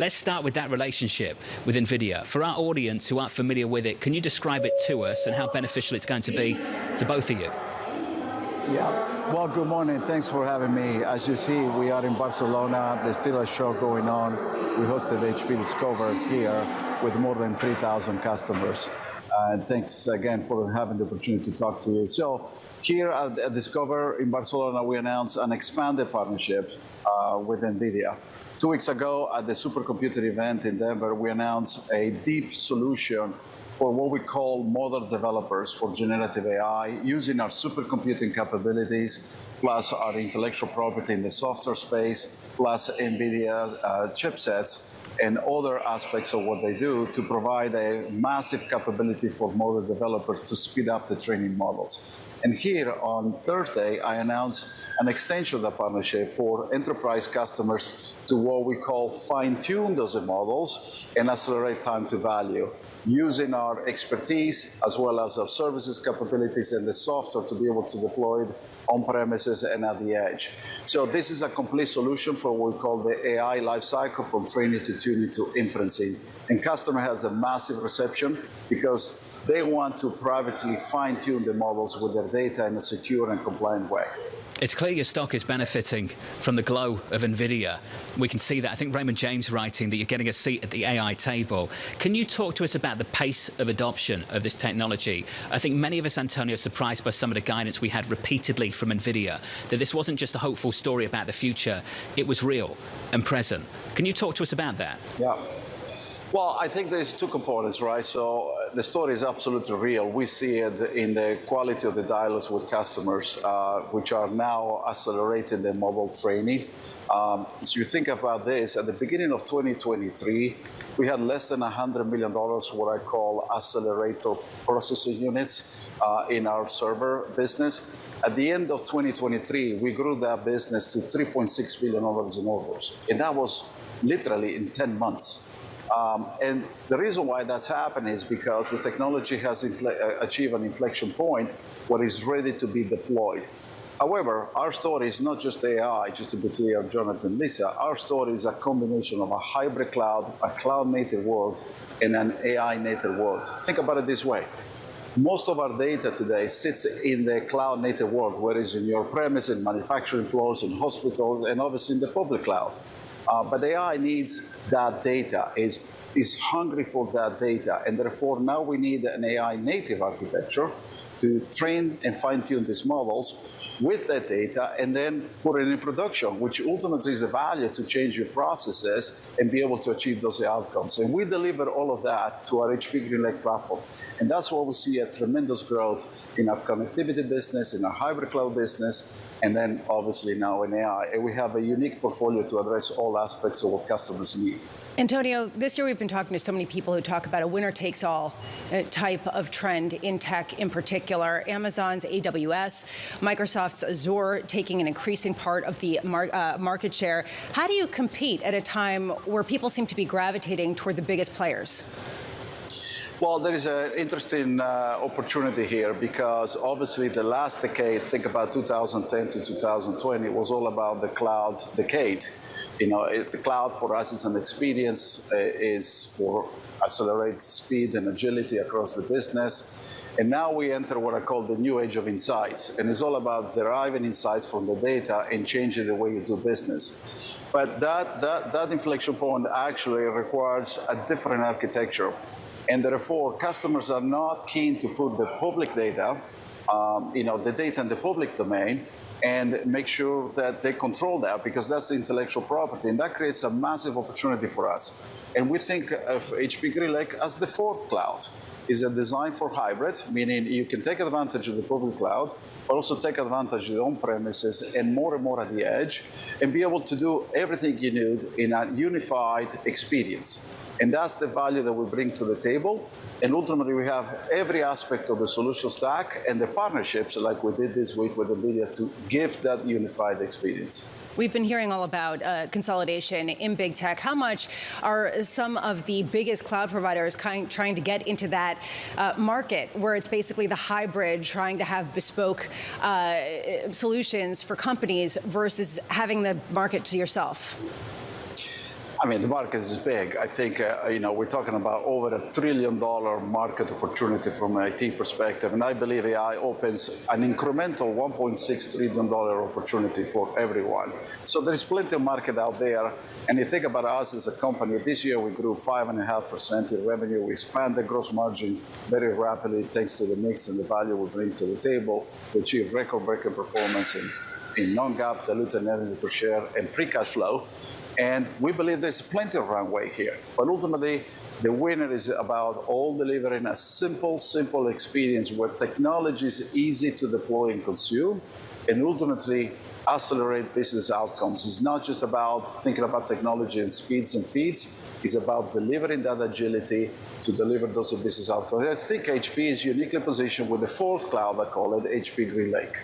Let's start with that relationship with Nvidia. For our audience who aren't familiar with it, can you describe it to us and how beneficial it's going to be to both of you? Yeah, well, good morning. Thanks for having me. As you see, we are in Barcelona. There's still a show going on. We hosted HPE Discover here with more than 3,000 customers. And thanks again for having the opportunity to talk to you. So here at Discover in Barcelona, we announced an expanded partnership with Nvidia. 2 weeks ago at the supercomputer event in Denver, we announced a deep solution for what we call model developers for generative AI, using our supercomputing capabilities, plus our intellectual property in the software space, plus NVIDIA chipsets, and other aspects of what they do to provide a massive capability for model developers to speed up the training models. And here on Thursday, I announced an extension of the partnership for enterprise customers to what we call fine-tune those models and accelerate time to value, using our expertise as well as our services capabilities and the software to be able to deploy it on premises and at the edge. So this is a complete solution for what we call the AI lifecycle, from training to tuning to inferencing. And customer has a massive reception because they want to privately fine-tune the models with their data in a secure and compliant way. It's clear your stock is benefiting from the glow of Nvidia. We can see that. I think Raymond James writing that you're getting a seat at the AI table. Can you talk to us about the pace of adoption of this technology? I think many of us, Antonio, are surprised by some of the guidance we had repeatedly from Nvidia, that this wasn't just a hopeful story about the future, it was real and present. Can you talk to us about that? Yeah. Well, I think there's two components, right? So the story is absolutely real. We see it in the quality of the dialogues with customers, which are now accelerating the mobile training. So you think about this, at the beginning of 2023, we had less than $100 million, what I call accelerator processing units in our server business. At the end of 2023, we grew that business to $3.6 billion in orders. And that was literally in 10 months. And the reason why that's happening is because the technology has achieved an inflection point where it's ready to be deployed. However, our story is not just AI, just to be clear, Jonathan, Lisa. Our story is a combination of a hybrid cloud, a cloud-native world, and an AI-native world. Think about it this way. Most of our data today sits in the cloud-native world, whether it's in your premise, in manufacturing floors, in hospitals, and obviously in the public cloud. But AI needs that data, is hungry for that data, and therefore now we need an AI-native architecture to train and fine-tune these models with that data and then put it in production, which ultimately is the value to change your processes and be able to achieve those outcomes. And we deliver all of that to our HPE GreenLake platform. And that's why we see a tremendous growth in our connectivity business, in our hybrid cloud business, and then obviously now in AI. And we have a unique portfolio to address all aspects of what customers need. Antonio, this year we've been talking to so many people who talk about a winner-takes-all type of trend in tech in particular. Amazon's AWS, Microsoft's Azure taking an increasing part of the market share. How do you compete at a time where people seem to be gravitating toward the biggest players? Well, there is an interesting opportunity here because obviously the last decade, think about 2010 to 2020, was all about the cloud decade. You know, the cloud for us is an experience, is for accelerate speed and agility across the business. And now we enter what I call the new age of insights. And it's all about deriving insights from the data and changing the way you do business. But that inflection point actually requires a different architecture. And therefore, customers are not keen to put the public data, the data in the public domain, and make sure that they control that, because that's the intellectual property. And that creates a massive opportunity for us. And we think of HPE GreenLake as the fourth cloud. It's a design for hybrid, meaning you can take advantage of the public cloud, but also take advantage of the on-premises and more at the edge, and be able to do everything you need in a unified experience. And that's the value that we bring to the table. And ultimately, we have every aspect of the solution stack and the partnerships, like we did this week with Nvidia, to give that unified experience. We've been hearing all about consolidation in big tech. How much are some of the biggest cloud providers trying to get into that market, where it's basically the hybrid, trying to have bespoke solutions for companies versus having the market to yourself? I mean, the market is big. I think, we're talking about over $1 trillion market opportunity from an IT perspective. And I believe AI opens an incremental $1.6 trillion opportunity for everyone. So there's plenty of market out there. And you think about us as a company, this year we grew 5.5% in revenue. We expanded gross margin very rapidly thanks to the mix and the value we bring to the table. We achieved record-breaking performance in non-GAAP, diluted net income per share, and free cash flow. And we believe there's plenty of runway here. But ultimately, the winner is about all delivering a simple experience where technology is easy to deploy and consume, and ultimately accelerate business outcomes. It's not just about thinking about technology and speeds and feeds. It's about delivering that agility to deliver those business outcomes. I think HPE is uniquely positioned with the fourth cloud, I call it, HPE GreenLake.